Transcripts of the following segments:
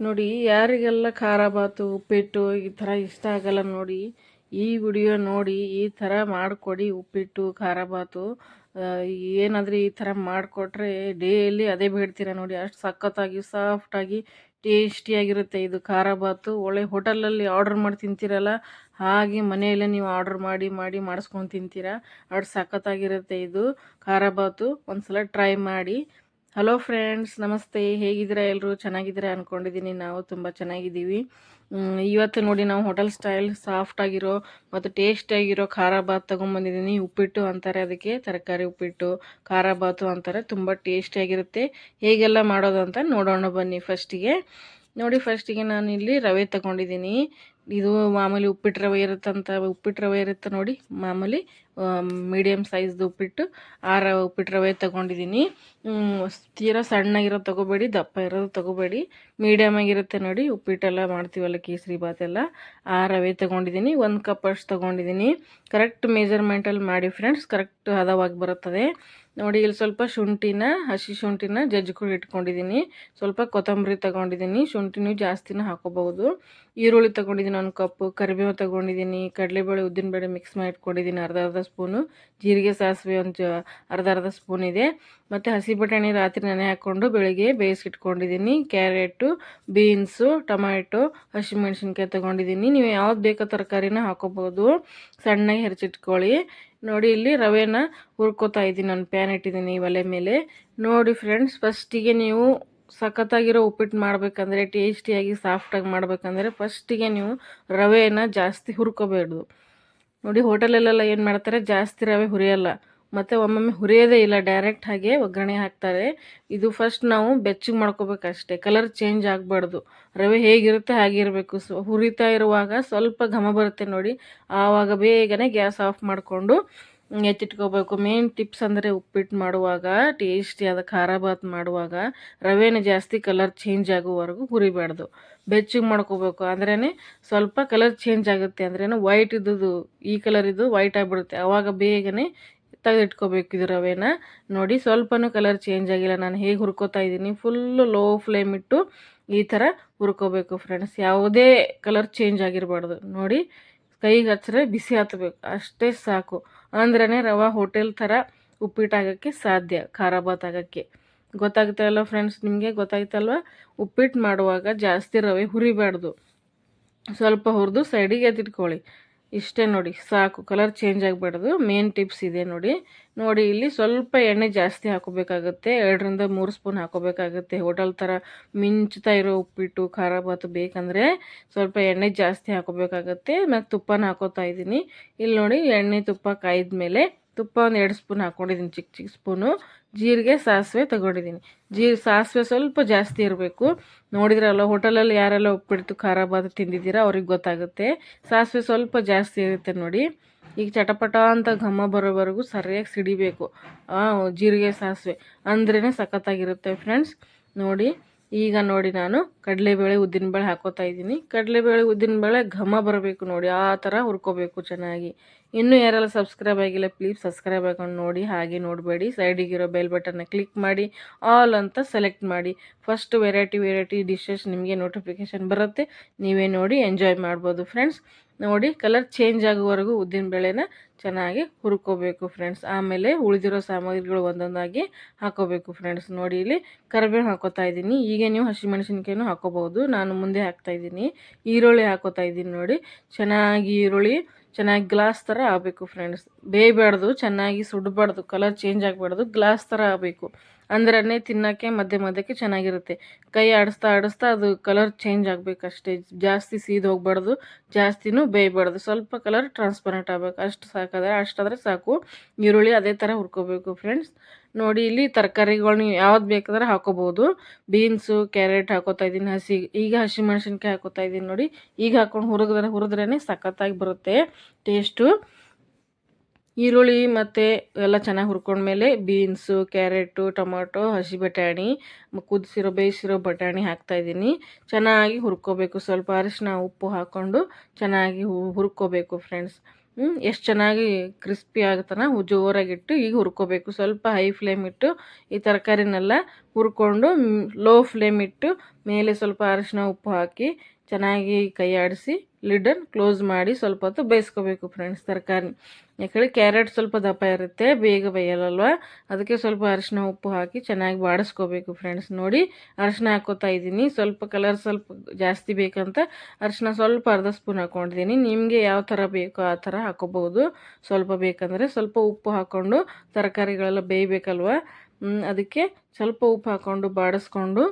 ನೋಡಿ, ಯಾರಿಗೆಲ್ಲ ಖಾರ ಬಾತು ಉಪ್ಪಿಟ್ಟು ಈ ಥರ ಇಷ್ಟ ಆಗಲ್ಲ ನೋಡಿ, ಈ ವಿಡಿಯೋ ನೋಡಿ ಈ ಥರ ಮಾಡಿಕೊಡಿ. ಉಪ್ಪಿಟ್ಟು ಖಾರ ಬಾತು ಏನಾದರೂ ಈ ಥರ ಮಾಡಿಕೊಟ್ರೆ ಡೈಲಿ ಅದೇ ಬೇಡ್ತೀರ ನೋಡಿ. ಅಷ್ಟು ಸಖತ್ತಾಗಿ ಸಾಫ್ಟಾಗಿ ಟೇಸ್ಟಿಯಾಗಿರುತ್ತೆ ಇದು ಖಾರ ಬಾತು. ಒಳ್ಳೆ ಹೋಟೆಲಲ್ಲಿ ಆರ್ಡ್ರ್ ಮಾಡಿ ತಿಂತೀರಲ್ಲ, ಹಾಗೆ ಮನೆಯಲ್ಲೇ ನೀವು ಆರ್ಡ್ರ್ ಮಾಡಿ ಮಾಡಿ ಮಾಡಿಸ್ಕೊಂಡು ತಿಂತೀರಾ. ಅಷ್ಟು ಸಖತ್ತಾಗಿರುತ್ತೆ ಇದು ಖಾರ ಬಾತು. ಒಂದ್ಸಲ ಟ್ರೈ ಮಾಡಿ. ಹಲೋ ಫ್ರೆಂಡ್ಸ್, ನಮಸ್ತೆ. ಹೇಗಿದ್ದೀರಾ? ಎಲ್ಲರೂ ಚೆನ್ನಾಗಿದ್ದೀರಾ ಅಂದ್ಕೊಂಡಿದ್ದೀನಿ. ನಾವು ತುಂಬ ಚೆನ್ನಾಗಿದ್ದೀವಿ. ಇವತ್ತು ನೋಡಿ, ನಾವು ಹೋಟೆಲ್ ಸ್ಟೈಲ್ ಸಾಫ್ಟಾಗಿರೋ ಮತ್ತು ಟೇಸ್ಟಿಯಾಗಿರೋ ಖಾರ ಬಾತ್ ತೊಗೊಂಬಂದಿದ್ದೀನಿ. ಉಪ್ಪಿಟ್ಟು ಅಂತಾರೆ ಅದಕ್ಕೆ, ತರಕಾರಿ ಉಪ್ಪಿಟ್ಟು, ಖಾರ ಬಾತು ಅಂತಾರೆ. ತುಂಬ ಟೇಸ್ಟಿಯಾಗಿರುತ್ತೆ. ಹೇಗೆಲ್ಲ ಮಾಡೋದು ಅಂತ ನೋಡೋಣ ಬನ್ನಿ. ಫಸ್ಟಿಗೆ ನಾನು ಇಲ್ಲಿ ರವೆ ತಗೊಂಡಿದ್ದೀನಿ. ಇದು ಮಾಮೂಲಿ ಉಪ್ಪಿಟ್ಟು ರವೆ ಉಪ್ಪಿಟ್ಟು ರವೆ ಇರುತ್ತೆ ನೋಡಿ, ಮಾಮೂಲಿ ಮೀಡಿಯಮ್ ಸೈಜ್ದು ಉಪ್ಪಿಟ್ಟು. ಉಪ್ಪಿಟ್ಟು ರವೆ ತೊಗೊಂಡಿದ್ದೀನಿ. ತೀರಾ ಸಣ್ಣಗಿರೋ ತೊಗೋಬೇಡಿ, ದಪ್ಪ ಇರೋದು ತೊಗೋಬೇಡಿ, ಮೀಡಿಯಮ್ ಆಗಿರುತ್ತೆ ನೋಡಿ. ಉಪ್ಪಿಟ್ಟೆಲ್ಲ ಮಾಡ್ತೀವಲ್ಲ, ಕೇಸರಿ ಬಾತೆಲ್ಲ, ಆ ರವೆ ತೊಗೊಂಡಿದ್ದೀನಿ. 1 ಕಪ್ ಅಷ್ಟು ತೊಗೊಂಡಿದ್ದೀನಿ. ಕರೆಕ್ಟ್ ಮೆಜರ್ಮೆಂಟಲ್ಲಿ ಮಾಡಿ ಫ್ರೆಂಡ್ಸ್, ಕರೆಕ್ಟ್ ಹದವಾಗಿ ಬರುತ್ತದೆ ನೋಡಿ. ಇಲ್ಲಿ ಸ್ವಲ್ಪ ಹಸಿ ಶುಂಠಿನ ಜಜ್ಜಿಕೊಂಡು ಇಟ್ಕೊಂಡಿದ್ದೀನಿ. ಸ್ವಲ್ಪ ಕೊತ್ತಂಬರಿ ತೊಗೊಂಡಿದ್ದೀನಿ. ಶುಂಠಿನೂ ಜಾಸ್ತಿನೂ ಹಾಕೋಬಹುದು. ಈರುಳ್ಳಿ ತೊಗೊಂಡಿದ್ದೀನಿ 1 ಕಪ್ಪು. ಕರಿಬೇವು ತೊಗೊಂಡಿದ್ದೀನಿ. ಕಡಲೆಬೇಳೆ ಉದ್ದಿನಬೇಳೆ ಮಿಕ್ಸ್ ಮಾಡಿ ಇಟ್ಕೊಂಡಿದ್ದೀನಿ ಅರ್ಧ ಸ್ಪೂನು. ಜೀರಿಗೆ ಸಾಸಿವೆ ಒಂದು ಅರ್ಧ ಸ್ಪೂನ್ ಇದೆ. ಮತ್ತು ಹಸಿ ಬಟಾಣಿ ರಾತ್ರಿ ನೆನೆ ಹಾಕ್ಕೊಂಡು ಬೆಳಿಗ್ಗೆ ಬೇಯಿಸಿಟ್ಕೊಂಡಿದ್ದೀನಿ. ಕ್ಯಾರೆಟು, ಬೀನ್ಸು, ಟೊಮ್ಯಾಟೊ, ಹಸಿಮೆಣ್ಸಿನ್ಕಾಯಿ ತೊಗೊಂಡಿದ್ದೀನಿ. ನೀವು ಯಾವ್ದು ಬೇಕೋ ತರಕಾರಿನ ಹಾಕೋಬೋದು. ಸಣ್ಣಗೆ ಹೆಚ್ಚಿಟ್ಕೊಳ್ಳಿ ನೋಡಿ. ಇಲ್ಲಿ ರವೆನ ಹುರ್ಕೋತಾ ಇದ್ದೀನಿ. ನಾನು ಪ್ಯಾನ್ ಇಟ್ಟಿದ್ದೀನಿ ಒಲೆ ಮೇಲೆ ನೋಡಿ ಫ್ರೆಂಡ್ಸ್. ಫಸ್ಟಿಗೆ ನೀವು ಸಖತ್ತಾಗಿರೋ ಉಪ್ಪಿಟ್ಟು ಮಾಡಬೇಕಂದ್ರೆ, ಟೇಸ್ಟಿಯಾಗಿ ಸಾಫ್ಟಾಗಿ ಮಾಡಬೇಕಂದ್ರೆ, ಫಸ್ಟಿಗೆ ನೀವು ರವೆನ ಜಾಸ್ತಿ ಹುರ್ಕೋಬೇಡ್ದು ನೋಡಿ. ಹೋಟೆಲಲ್ಲೆಲ್ಲ ಏನು ಮಾಡ್ತಾರೆ, ಜಾಸ್ತಿ ರವೆ ಹುರಿಯಲ್ಲ, ಮತ್ತು ಒಮ್ಮೊಮ್ಮೆ ಹುರಿಯೋದೇ ಇಲ್ಲ, ಡೈರೆಕ್ಟ್ ಹಾಗೆ ಒಗ್ಗರಣೆ ಹಾಕ್ತಾರೆ. ಇದು ಫಸ್ಟ್ ನಾವು ಬೆಚ್ಚಗೆ ಮಾಡ್ಕೋಬೇಕಷ್ಟೇ, ಕಲರ್ ಚೇಂಜ್ ಆಗಬಾರ್ದು. ರವೆ ಹೇಗಿರುತ್ತೆ ಹಾಗೆ ಇರಬೇಕು. ಹುರಿತಾ ಇರುವಾಗ ಸ್ವಲ್ಪ ಘಮ ಬರುತ್ತೆ ನೋಡಿ, ಆವಾಗ ಬೇಗನೆ ಗ್ಯಾಸ್ ಆಫ್ ಮಾಡಿಕೊಂಡು ಎತ್ತಿಟ್ಕೋಬೇಕು. ಮೇನ್ ಟಿಪ್ಸ್ ಅಂದರೆ, ಉಪ್ಪಿಟ್ಟು ಮಾಡುವಾಗ, ಟೇಸ್ಟಿಯಾದ ಖಾರ ಬಾತ್ ಮಾಡುವಾಗ ರವೆನ ಜಾಸ್ತಿ ಕಲರ್ ಚೇಂಜ್ ಆಗೋವರೆಗೂ ಹುರಿಬಾರ್ದು, ಬೆಚ್ಚಗೆ ಮಾಡ್ಕೋಬೇಕು. ಅಂದ್ರೇ ಸ್ವಲ್ಪ ಕಲರ್ ಚೇಂಜ್ ಆಗುತ್ತೆ. ಅಂದ್ರೇನು, ವೈಟ್ ಇದ್ದದ್ದು ಈ ಕಲರ್ ಇದ್ದು ವೈಟ್ ಆಗಿಬಿಡುತ್ತೆ, ಆವಾಗ ಬೇಗನೆ ತೆಗೆದಿಟ್ಕೋಬೇಕು ಇದು ರವೆನ ನೋಡಿ. ಸ್ವಲ್ಪನೂ ಕಲರ್ ಚೇಂಜ್ ಆಗಿಲ್ಲ. ನಾನು ಹೇಗೆ ಹುರ್ಕೋತಾ ಇದ್ದೀನಿ, ಫುಲ್ಲು ಲೋ ಫ್ಲೇಮ್ ಇಟ್ಟು ಈ ಥರ ಹುರ್ಕೋಬೇಕು ಫ್ರೆಂಡ್ಸ್. ಯಾವುದೇ ಕಲರ್ ಚೇಂಜ್ ಆಗಿರಬಾರ್ದು ನೋಡಿ. ಕೈಗೆ ಹಚ್ಚಿದ್ರೆ ಬಿಸಿ ಹತ್ತಬೇಕು, ಅಷ್ಟೇ ಸಾಕು. ಅಂದ್ರೇ ರವೆ ಹೋಟೆಲ್ ಥರ ಉಪ್ಪಿಟ್ಟಾಗೋಕ್ಕೆ ಸಾಧ್ಯ, ಖಾರ ಬಾತ್ ಆಗೋಕ್ಕೆ. ಗೊತ್ತಾಗುತ್ತಲ್ಲ ಫ್ರೆಂಡ್ಸ್, ನಿಮಗೆ ಗೊತ್ತಾಯ್ತಲ್ವ? ಉಪ್ಪಿಟ್ಟು ಮಾಡುವಾಗ ಜಾಸ್ತಿ ರವೆ ಹುರಿಬಾರ್ದು, ಸ್ವಲ್ಪ ಹುರಿದು ಸೈಡಿಗೆ ಎತ್ತಿಟ್ಕೊಳ್ಳಿ. ಇಷ್ಟೇ ನೋಡಿ, ಸಾಕು. ಕಲರ್ ಚೇಂಜ್ ಆಗಬಾರ್ದು. ಮೇನ್ ಟಿಪ್ಸ್ ಇದೆ ನೋಡಿ. ಇಲ್ಲಿ ಸ್ವಲ್ಪ ಎಣ್ಣೆ ಜಾಸ್ತಿ ಹಾಕೋಬೇಕಾಗುತ್ತೆ, 2ರಿಂದ 3 ಸ್ಪೂನ್ ಹಾಕೋಬೇಕಾಗುತ್ತೆ. ಹೋಟೆಲ್ ಥರ ಮಿಂಚ್ತಾ ಇರೋ ಉಪ್ಪಿಟ್ಟು ಖಾರ ಬಾತು ಬೇಕಂದರೆ ಸ್ವಲ್ಪ ಎಣ್ಣೆ ಜಾಸ್ತಿ ಹಾಕೋಬೇಕಾಗತ್ತೆ. ಮತ್ತು ತುಪ್ಪನ ಹಾಕೋತಾ ಇದ್ದೀನಿ. ಇಲ್ಲಿ ನೋಡಿ, ಎಣ್ಣೆ ತುಪ್ಪ ಕಾಯ್ದ ಮೇಲೆ ತುಪ್ಪ ಒಂದು 2 ಸ್ಪೂನ್ ಹಾಕ್ಕೊಂಡಿದ್ದೀನಿ, ಚಿಕ್ಕ ಸ್ಪೂನು. ಜೀರಿಗೆ ಸಾಸಿವೆ ತೊಗೊಂಡಿದ್ದೀನಿ. ಸಾಸಿವೆ ಸ್ವಲ್ಪ ಜಾಸ್ತಿ ಇರಬೇಕು. ನೋಡಿದ್ರಲ್ಲ, ಹೋಟೆಲಲ್ಲಿ ಯಾರೆಲ್ಲ ಉಪ್ಪಿಟ್ಟು ಖಾರ ಬಾತು ತಿಂದಿದ್ದೀರಾ ಅವ್ರಿಗೆ ಗೊತ್ತಾಗುತ್ತೆ. ಸಾಸಿವೆ ಸ್ವಲ್ಪ ಜಾಸ್ತಿ ಇರುತ್ತೆ ನೋಡಿ. ಈಗ ಚಟಪಟ ಅಂತ ಘಮ ಬರೋವರೆಗೂ ಸರಿಯಾಗಿ ಸಿಡಿಬೇಕು ಜೀರಿಗೆ ಸಾಸಿವೆ, ಅಂದ್ರೇ ಸಖತ್ತಾಗಿರುತ್ತೆ ಫ್ರೆಂಡ್ಸ್ ನೋಡಿ. ಈಗ ನೋಡಿ, ನಾನು ಕಡಲೆಬೇಳೆ ಉದ್ದಿನಬೇಳೆ ಹಾಕೋತಾ ಇದ್ದೀನಿ. ಕಡಲೆಬೇಳೆ ಉದ್ದಿನಬೇಳೆ ಘಮ ಬರಬೇಕು ನೋಡಿ, ಆ ಥರ ಹುರ್ಕೋಬೇಕು ಚೆನ್ನಾಗಿ. ಇನ್ನೂ ಯಾರೆಲ್ಲ ಸಬ್ಸ್ಕ್ರೈಬ್ ಆಗಿಲ್ಲ, ಪ್ಲೀಸ್ ಸಬ್ಸ್ಕ್ರೈಬ್ ಹಾಕೊಂಡು ನೋಡಿ. ಹಾಗೆ ನೋಡಬೇಡಿ, ಸೈಡಿಗಿರೋ ಬೆಲ್ ಬಟನ್ನ ಕ್ಲಿಕ್ ಮಾಡಿ ಆಲ್ ಅಂತ ಸೆಲೆಕ್ಟ್ ಮಾಡಿ. ಫಸ್ಟ್ ವೆರೈಟಿ ಡಿಶಸ್ ನಿಮಗೆ ನೋಟಿಫಿಕೇಷನ್ ಬರುತ್ತೆ, ನೀವೇ ನೋಡಿ ಎಂಜಾಯ್ ಮಾಡ್ಬೋದು ಫ್ರೆಂಡ್ಸ್ ನೋಡಿ. ಕಲರ್ ಚೇಂಜ್ ಆಗೋವರೆಗೂ ಉದ್ದಿನಬೇಳೆನ ಚೆನ್ನಾಗಿ ಹುರ್ಕೋಬೇಕು ಫ್ರೆಂಡ್ಸ್. ಆಮೇಲೆ ಉಳಿದಿರೋ ಸಾಮಗ್ರಿಗಳು ಒಂದೊಂದಾಗಿ ಹಾಕೋಬೇಕು ಫ್ರೆಂಡ್ಸ್ ನೋಡಿ. ಇಲ್ಲಿ ಕರಿಬೇವು ಹಾಕೋತಾ ಇದ್ದೀನಿ. ಈಗ ನೀವು ಹಸಿಮೆಣಸಿನ್ಕಾಯಿನೂ ಹಾಕೋಬಹುದು, ನಾನು ಮುಂದೆ ಹಾಕ್ತಾ ಇದ್ದೀನಿ. ಈರುಳ್ಳಿ ಹಾಕೋತಾ ಇದ್ದೀನಿ ನೋಡಿ. ಈರುಳ್ಳಿ ಚೆನ್ನಾಗಿ ಗ್ಲಾಸ್ ಥರ ಆಗಬೇಕು ಫ್ರೆಂಡ್ಸ್. ಬೇಯಬಾರ್ದು, ಚೆನ್ನಾಗಿ ಸುಡಬಾರ್ದು, ಕಲರ್ ಚೇಂಜ್ ಆಗಬಾರ್ದು, ಗ್ಲಾಸ್ ಥರ ಆಗಬೇಕು. ಅಂದ್ರೇ ತಿನ್ನೋಕ್ಕೆ ಮಧ್ಯಕ್ಕೆ ಚೆನ್ನಾಗಿರುತ್ತೆ. ಕೈ ಆಡಿಸ್ತಾ ಅದು ಕಲರ್ ಚೇಂಜ್ ಆಗಬೇಕಷ್ಟೇ. ಜಾಸ್ತಿ ಹೋಗ್ಬಾರ್ದು, ಜಾಸ್ತಿನೂ ಬೇಯಬಾರ್ದು. ಸ್ವಲ್ಪ ಕಲರ್ ಟ್ರಾನ್ಸ್ಪರೆಂಟ್ ಆಗಬೇಕು, ಅಷ್ಟಾದರೆ ಸಾಕು. ಈರುಳ್ಳಿ ಅದೇ ಥರ ಹುರ್ಕೋಬೇಕು ಫ್ರೆಂಡ್ಸ್ ನೋಡಿ. ಇಲ್ಲಿ ತರಕಾರಿಗಳು ನೀವು ಯಾವ್ದು ಬೇಕಾದ್ರೆ ಹಾಕೋಬಹುದು. ಬೀನ್ಸು, ಕ್ಯಾರೆಟ್ ಹಾಕೋತಾ ಇದ್ದೀನಿ ಈಗ ಹಸಿಮೆಣಸಿನ್ಕಾಯಿ ಹಾಕೋತಾ ಇದ್ದೀನಿ ನೋಡಿ. ಈಗ ಹಾಕೊಂಡು ಹುರಿದ್ರೇ ಸಖತ್ತಾಗಿ ಬರುತ್ತೆ ಟೇಸ್ಟು. ಈರುಳ್ಳಿ ಮತ್ತು ಎಲ್ಲ ಚೆನ್ನಾಗಿ ಹುರ್ಕೊಂಡ್ಮೇಲೆ ಬೀನ್ಸು, ಕ್ಯಾರೆಟು, ಟೊಮೊಟೊ, ಹಸಿ ಬಟಾಣಿ, ಬೇಯಿಸಿರೋ ಬಟಾಣಿ ಹಾಕ್ತಾಯಿದ್ದೀನಿ. ಚೆನ್ನಾಗಿ ಹುರ್ಕೋಬೇಕು. ಸ್ವಲ್ಪ ಅರಿಶಿನ ಉಪ್ಪು ಹಾಕ್ಕೊಂಡು ಚೆನ್ನಾಗಿ ಹುರ್ಕೋಬೇಕು ಫ್ರೆಂಡ್ಸ್ ಎಷ್ಟು ಚೆನ್ನಾಗಿ ಕ್ರಿಸ್ಪಿ ಆಗತನ ಜೋರಾಗಿಟ್ಟು ಈಗ ಹುರ್ಕೋಬೇಕು. ಸ್ವಲ್ಪ ಹೈ ಫ್ಲೇಮ್ ಇಟ್ಟು ಈ ತರಕಾರಿನೆಲ್ಲ ಹುರ್ಕೊಂಡು ಲೋ ಫ್ಲೇಮ್ ಇಟ್ಟು ಮೇಲೆ ಸ್ವಲ್ಪ ಅರಿಶಿನ ಉಪ್ಪು ಹಾಕಿ ಚೆನ್ನಾಗಿ ಕೈ ಆಡಿಸಿ ಲಿಡನ್ನು ಕ್ಲೋಸ್ ಮಾಡಿ ಸ್ವಲ್ಪ ಹೊತ್ತು ಬೇಯಿಸ್ಕೋಬೇಕು ಫ್ರೆಂಡ್ಸ್ ತರಕಾರಿ. ಯಾಕಂದರೆ ಕ್ಯಾರೆಟ್ ಸ್ವಲ್ಪ ದಪ್ಪ ಇರುತ್ತೆ, ಬೇಗ ಬೇಯಲ್ಲಲ್ವ, ಅದಕ್ಕೆ ಸ್ವಲ್ಪ ಅರಿಶಿನ ಉಪ್ಪು ಹಾಕಿ ಚೆನ್ನಾಗಿ ಬಾಡಿಸ್ಕೋಬೇಕು ಫ್ರೆಂಡ್ಸ್. ನೋಡಿ ಅರಿಶಿನ ಹಾಕೋತಾ ಇದ್ದೀನಿ. ಸ್ವಲ್ಪ ಕಲರ್ ಸ್ವಲ್ಪ ಜಾಸ್ತಿ ಬೇಕಂತ ಅರಿಶಿನ ಸ್ವಲ್ಪ ಅರ್ಧ ಸ್ಪೂನ್ ಹಾಕ್ಕೊಂಡಿದ್ದೀನಿ. ನಿಮಗೆ ಯಾವ ಥರ ಬೇಕೋ ಆ ಥರ ಹಾಕೋಬೋದು. ಸ್ವಲ್ಪ ಬೇಕಂದರೆ ಸ್ವಲ್ಪ ಉಪ್ಪು ಹಾಕ್ಕೊಂಡು ತರಕಾರಿಗಳೆಲ್ಲ ಬೇಯಬೇಕಲ್ವ, ಅದಕ್ಕೆ ಸ್ವಲ್ಪ ಉಪ್ಪು ಹಾಕ್ಕೊಂಡು ಬಾಡಿಸ್ಕೊಂಡು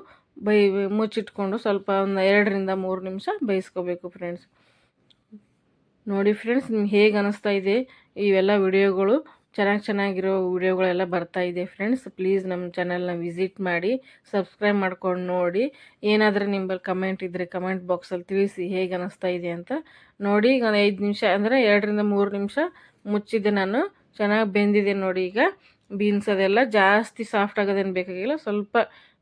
ಮುಚ್ಚಿಟ್ಕೊಂಡು ಸ್ವಲ್ಪ ಒಂದು 2-3 ನಿಮಿಷ ಬೇಯಿಸ್ಕೋಬೇಕು ಫ್ರೆಂಡ್ಸ್. ನೋಡಿ ಫ್ರೆಂಡ್ಸ್, ನಿಮ್ಗೆ ಹೇಗೆ ಅನ್ನಿಸ್ತಾ ಇದೆ ಇವೆಲ್ಲ ವಿಡಿಯೋಗಳು? ಚೆನ್ನಾಗಿರೋ ವಿಡಿಯೋಗಳೆಲ್ಲ ಬರ್ತಾ ಇದೆ ಫ್ರೆಂಡ್ಸ್. ಪ್ಲೀಸ್ ನಮ್ಮ ಚಾನಲ್ನ ವಿಸಿಟ್ ಮಾಡಿ, ಸಬ್ಸ್ಕ್ರೈಬ್ ಮಾಡ್ಕೊಂಡು ನೋಡಿ. ಏನಾದರೂ ನಿಮ್ಮಲ್ಲಿ ಕಮೆಂಟ್ ಇದ್ದರೆ ಕಮೆಂಟ್ ಬಾಕ್ಸಲ್ಲಿ ತಿಳಿಸಿ ಹೇಗೆ ಅನ್ನಿಸ್ತಾ ಇದೆ ಅಂತ. ನೋಡಿ ಈಗ 5 ನಿಮಿಷ ಅಂದರೆ 2-3 ನಿಮಿಷ ಮುಚ್ಚಿದ್ದೆ ನಾನು. ಚೆನ್ನಾಗಿ ಬೆಂದಿದೆ ನೋಡಿ. ಈಗ ಬೀನ್ಸ್ ಅದೆಲ್ಲ ಜಾಸ್ತಿ ಸಾಫ್ಟ್ ಆಗೋದೇನು ಬೇಕಾಗಿಲ್ಲ, ಸ್ವಲ್ಪ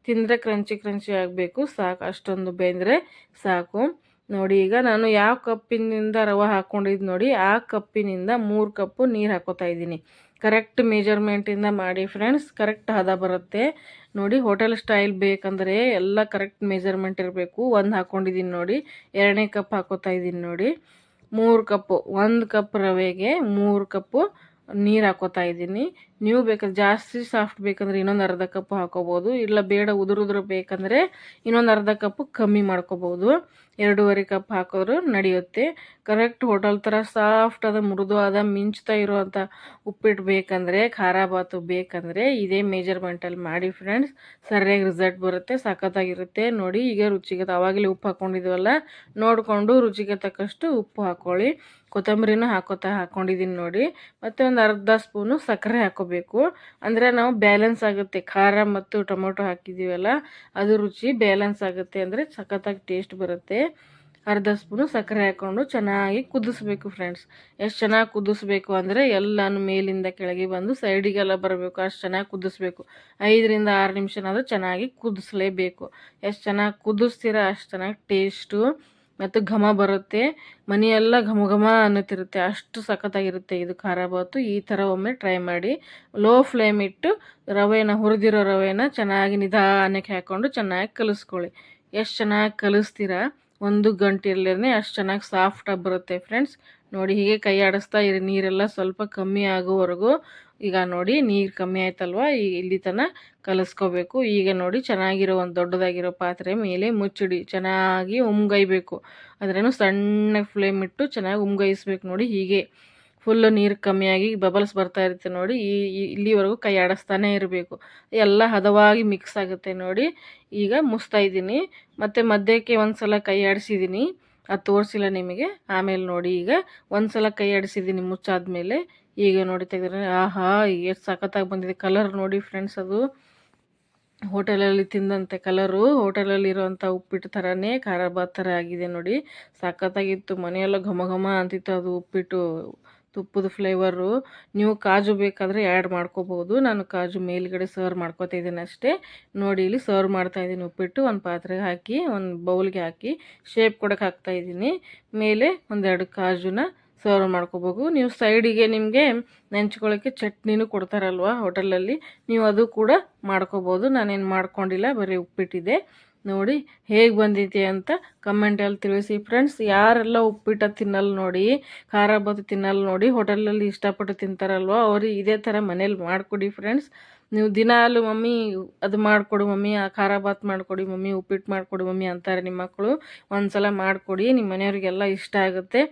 ತಿಂದರೆ ಕ್ರಂಚಿ ಆಗಬೇಕು ಸಾಕು, ಅಷ್ಟೊಂದು ಬೆಂದರೆ ಸಾಕು. ನೋಡಿ ಈಗ ನಾನು ಯಾವ ಕಪ್ಪಿನಿಂದ ರವೆ ಹಾಕ್ಕೊಂಡಿದ್ದು ನೋಡಿ ಆ ಕಪ್ಪಿನಿಂದ 3 ಕಪ್ಪು ನೀರು ಹಾಕೋತಾ ಇದ್ದೀನಿ. ಕರೆಕ್ಟ್ ಮೆಜರ್ಮೆಂಟಿಂದ ಮಾಡಿ ಫ್ರೆಂಡ್ಸ್, ಕರೆಕ್ಟ್ ಹದ ಬರುತ್ತೆ. ನೋಡಿ ಹೋಟೆಲ್ ಸ್ಟೈಲ್ ಬೇಕಂದರೆ ಎಲ್ಲ ಕರೆಕ್ಟ್ ಮೆಜರ್ಮೆಂಟ್ ಇರಬೇಕು. 1 ಹಾಕ್ಕೊಂಡಿದ್ದೀನಿ ನೋಡಿ, 2ನೇ ಕಪ್ ಹಾಕೋತಾ ಇದ್ದೀನಿ ನೋಡಿ. 3 ಕಪ್ಪು, 1 ಕಪ್ ರವೆಗೆ 3 ಕಪ್ಪು ನೀರು ಹಾಕೋತಾ ಇದ್ದೀನಿ. ನೀವು ಬೇಕಾದ್ರೆ ಜಾಸ್ತಿ ಸಾಫ್ಟ್ ಬೇಕಂದ್ರೆ ಇನ್ನೊಂದು ಅರ್ಧ ಕಪ್ ಹಾಕೋಬೋದು, ಇಲ್ಲ ಬೇಡ ಉದುರು ಬೇಕಂದರೆ ಇನ್ನೊಂದು ಅರ್ಧ ಕಪ್ಪು ಕಮ್ಮಿ ಮಾಡ್ಕೋಬೋದು. 2.5 ಕಪ್ ಹಾಕಿದ್ರು ನಡೆಯುತ್ತೆ. ಕರೆಕ್ಟ್ ಹೋಟೆಲ್ ಥರ ಸಾಫ್ಟ್ ಆದ ಮೃದು ಆದ ಮಿಂಚ್ತಾ ಇರೋವಂಥ ಉಪ್ಪಿಟ್ಟು ಬೇಕಂದರೆ, ಖಾರ ಬಾತು ಬೇಕಂದರೆ ಇದೇ ಮೆಜರ್ಮೆಂಟಲ್ಲಿ ಮಾಡಿ ಫ್ರೆಂಡ್ಸ್. ಸರಿಯಾಗಿ ರಿಸಲ್ಟ್ ಬರುತ್ತೆ, ಸಖತ್ತಾಗಿರುತ್ತೆ. ನೋಡಿ ಈಗ ರುಚಿಗೆ ಆವಾಗಲೇ ಉಪ್ಪು ಹಾಕ್ಕೊಂಡಿದ್ವಲ್ಲ, ನೋಡಿಕೊಂಡು ರುಚಿಗೆ ತಕ್ಕಷ್ಟು ಉಪ್ಪು ಹಾಕ್ಕೊಳ್ಳಿ. ಕೊತ್ತಂಬರಿನೂ ಹಾಕ್ಕೊಂಡಿದ್ದೀನಿ ನೋಡಿ. ಮತ್ತು ಒಂದು ಅರ್ಧ ಸ್ಪೂನು ಸಕ್ಕರೆ ಹಾಕ್ಕೋಬೇಕು, ಅಂದರೆ ನಾವು ಬ್ಯಾಲೆನ್ಸ್ ಆಗುತ್ತೆ. ಖಾರ ಮತ್ತು ಟೊಮೊಟೊ ಹಾಕಿದ್ದೀವಲ್ಲ, ಅದು ರುಚಿ ಬ್ಯಾಲೆನ್ಸ್ ಆಗುತ್ತೆ, ಅಂದರೆ ಸಖತ್ತಾಗಿ ಟೇಸ್ಟ್ ಬರುತ್ತೆ. ಅರ್ಧ ಸ್ಪೂನು ಸಕ್ಕರೆ ಹಾಕ್ಕೊಂಡು ಚೆನ್ನಾಗಿ ಕುದಿಸ್ಬೇಕು ಫ್ರೆಂಡ್ಸ್. ಎಷ್ಟು ಚೆನ್ನಾಗಿ ಕುದಿಸ್ಬೇಕು ಅಂದರೆ ಎಲ್ಲನೂ ಮೇಲಿಂದ ಕೆಳಗೆ ಬಂದು ಸೈಡಿಗೆಲ್ಲ ಬರಬೇಕು, ಅಷ್ಟು ಚೆನ್ನಾಗಿ ಕುದಿಸ್ಬೇಕು. 5-6 ನಿಮಿಷನಾದರೂ ಚೆನ್ನಾಗಿ ಕುದಿಸ್ಲೇಬೇಕು. ಎಷ್ಟು ಚೆನ್ನಾಗಿ ಕುದಿಸ್ತೀರ ಅಷ್ಟು ಚೆನ್ನಾಗಿ ಟೇಸ್ಟು ಮತ್ತು ಘಮ ಬರುತ್ತೆ. ಮನೆಯೆಲ್ಲ ಘಮ ಅನ್ನುತ್ತಿರುತ್ತೆ, ಅಷ್ಟು ಸಖತ್ತಾಗಿರುತ್ತೆ ಇದು ಖಾರ ಬಾತು. ಈ ಥರ ಒಮ್ಮೆ ಟ್ರೈ ಮಾಡಿ. ಲೋ ಫ್ಲೇಮ್ ಇಟ್ಟು ಹುರಿದಿರೋ ರವೆನ ಚೆನ್ನಾಗಿ ನಿಧಾನಕ್ಕೆ ಹಾಕ್ಕೊಂಡು ಚೆನ್ನಾಗಿ ಕಲಿಸ್ಕೊಳ್ಳಿ. ಎಷ್ಟು ಚೆನ್ನಾಗಿ ಕಲಿಸ್ತೀರಾ, 1 ಗಂಟೆಯಲ್ಲೇ ಅಷ್ಟು ಚೆನ್ನಾಗಿ ಸಾಫ್ಟಾಗಿ ಬರುತ್ತೆ ಫ್ರೆಂಡ್ಸ್. ನೋಡಿ ಹೀಗೆ ಕೈ ಆಡಿಸ್ತಾ ಇರಿ, ನೀರೆಲ್ಲ ಸ್ವಲ್ಪ ಕಮ್ಮಿ ಆಗೋವರೆಗೂ. ಈಗ ನೋಡಿ ನೀರು ಕಮ್ಮಿ ಆಯ್ತಲ್ವ, ಇಲ್ಲಿ ತನಕ ಕಲಿಸ್ಕೋಬೇಕು. ಈಗ ನೋಡಿ ಚೆನ್ನಾಗಿರೋ ಒಂದು ದೊಡ್ಡದಾಗಿರೋ ಪಾತ್ರೆ ಮೇಲೆ ಮುಚ್ಚಿಡಿ, ಚೆನ್ನಾಗಿ ಉಮ್ಗೈಬೇಕು. ಅದ್ರೇನು ಸಣ್ಣ ಫ್ಲೇಮ್ ಇಟ್ಟು ಚೆನ್ನಾಗಿ ಉಮ್ಗೈಸ್ಬೇಕು. ನೋಡಿ ಹೀಗೆ ಫುಲ್ಲು ನೀರು ಕಮ್ಮಿಯಾಗಿ ಬಬಲ್ಸ್ ಬರ್ತಾ ಇರುತ್ತೆ ನೋಡಿ. ಇಲ್ಲಿವರೆಗೂ ಕೈ ಆಡಿಸ್ತಾನೆ ಇರಬೇಕು, ಎಲ್ಲ ಹದವಾಗಿ ಮಿಕ್ಸ್ ಆಗುತ್ತೆ ನೋಡಿ. ಈಗ ಮುಚ್ತಾ ಇದ್ದೀನಿ, ಮತ್ತು ಮಧ್ಯಕ್ಕೆ ಒಂದು ಸಲ ಕೈ ಆಡಿಸಿದ್ದೀನಿ, ಅದು ತೋರಿಸಿಲ್ಲ ನಿಮಗೆ. ಆಮೇಲೆ ನೋಡಿ ಈಗ ಒಂದು ಸಲ ಕೈ ಆಡಿಸಿದ್ದೀನಿ ಮುಚ್ಚಾದ್ಮೇಲೆ. ಈಗ ನೋಡಿ ತೆಗೆದ್ರೆ ಆಹಾ ಎಷ್ಟು ಸಖತ್ತಾಗಿ ಬಂದಿದೆ ಕಲರ್ ನೋಡಿ ಫ್ರೆಂಡ್ಸ್. ಅದು ಹೋಟೆಲಲ್ಲಿ ತಿಂದಂತೆ ಕಲರು, ಹೋಟೆಲಲ್ಲಿರೋವಂಥ ಉಪ್ಪಿಟ್ಟು ಥರನೇ ಖಾರ ಬಾತ್ ಥರ ಆಗಿದೆ ನೋಡಿ. ಸಖತ್ತಾಗಿತ್ತು, ಮನೆಯೆಲ್ಲ ಘಮ ಅಂತಿತ್ತು ಅದು ಉಪ್ಪಿಟ್ಟು, ತುಪ್ಪದ ಫ್ಲೇವರು. ನೀವು ಕಾಜು ಬೇಕಾದರೆ ಆ್ಯಡ್ ಮಾಡ್ಕೋಬೋದು. ನಾನು ಕಾಜು ಮೇಲ್ಗಡೆ ಸರ್ವ್ ಮಾಡ್ಕೋತಾ ಇದ್ದೀನಿ ಅಷ್ಟೇ. ನೋಡಿ ಇಲ್ಲಿ ಸರ್ವ್ ಮಾಡ್ತಾಯಿದ್ದೀನಿ ಉಪ್ಪಿಟ್ಟು. ಒಂದು ಪಾತ್ರೆಗೆ ಹಾಕಿ, ಒಂದು ಬೌಲ್ಗೆ ಹಾಕಿ ಶೇಪ್ ಕೊಡೋಕೆ ಹಾಕ್ತಾಯಿದ್ದೀನಿ. ಮೇಲೆ 1-2 ಕಾಜುನ ಸರ್ವ್ ಮಾಡ್ಕೋಬೇಕು. ನೀವು ಸೈಡಿಗೆ ನಿಮಗೆ ನೆಂಚ್ಕೊಳ್ಳೋಕ್ಕೆ ಚಟ್ನಿನೂ ಕೊಡ್ತಾರಲ್ವ ಹೋಟೆಲಲ್ಲಿ, ನೀವು ಅದು ಕೂಡ ಮಾಡ್ಕೋಬೋದು. ನಾನೇನು ಮಾಡ್ಕೊಂಡಿಲ್ಲ, ಬರೀ ಉಪ್ಪಿಟ್ಟಿದೆ. ನೋಡಿ ಹೇಗೆ ಬಂದಿದೆ ಅಂತ ಕಮೆಂಟಲ್ಲಿ ತಿಳಿಸಿ ಫ್ರೆಂಡ್ಸ್. ಯಾರೆಲ್ಲ ಉಪ್ಪಿಟ್ಟು ತಿನ್ನಲ್ಲ ನೋಡಿ, ಖಾರ ಬಾತು ತಿನ್ನಲ್ಲ ನೋಡಿ, ಹೋಟೆಲಲ್ಲಿ ಇಷ್ಟಪಟ್ಟು ತಿಂತಾರಲ್ವ, ಅವ್ರಿಗೆ ಇದೇ ಥರ ಮನೇಲಿ ಮಾಡಿಕೊಡಿ ಫ್ರೆಂಡ್ಸ್. ನೀವು ದಿನಾಲು ಮಮ್ಮಿ ಅದು ಮಾಡಿಕೊಡು ಮಮ್ಮಿ, ಆ ಖಾರ ಬಾತ್ ಮಾಡಿಕೊಡಿ ಮಮ್ಮಿ, ಉಪ್ಪಿಟ್ಟು ಮಾಡಿಕೊಡು ಮಮ್ಮಿ ಅಂತಾರೆ ನಿಮ್ಮ ಮಕ್ಕಳು. ಒಂದು ಸಲ ಮಾಡಿಕೊಡಿ, ನಿಮ್ಮ ಮನೆಯವ್ರಿಗೆಲ್ಲ ಇಷ್ಟ ಆಗುತ್ತೆ.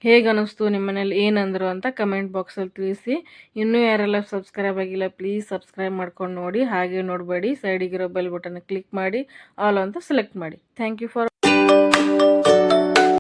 ಹೇಗೆ ಅನ್ನಿಸ್ತು ನಿಮ್ಮ ಮನೇಲಿ ಏನಂದರು ಅಂತ ಕಮೆಂಟ್ ಬಾಕ್ಸಲ್ಲಿ ತಿಳಿಸಿ. ಇನ್ನೂ ಯಾರೆಲ್ಲ ಸಬ್ಸ್ಕ್ರೈಬ್ ಆಗಿಲ್ಲ ಪ್ಲೀಸ್ ಸಬ್ಸ್ಕ್ರೈಬ್ ಮಾಡ್ಕೊಂಡು ನೋಡಿ. ಹಾಗೆ ನೋಡಬೇಡಿ, ಸೈಡಿಗಿರೋ ಬೆಲ್ ಬಟನ್ ಕ್ಲಿಕ್ ಮಾಡಿ ಆಲ್ ಅಂತ ಸೆಲೆಕ್ಟ್ ಮಾಡಿ. Thank you for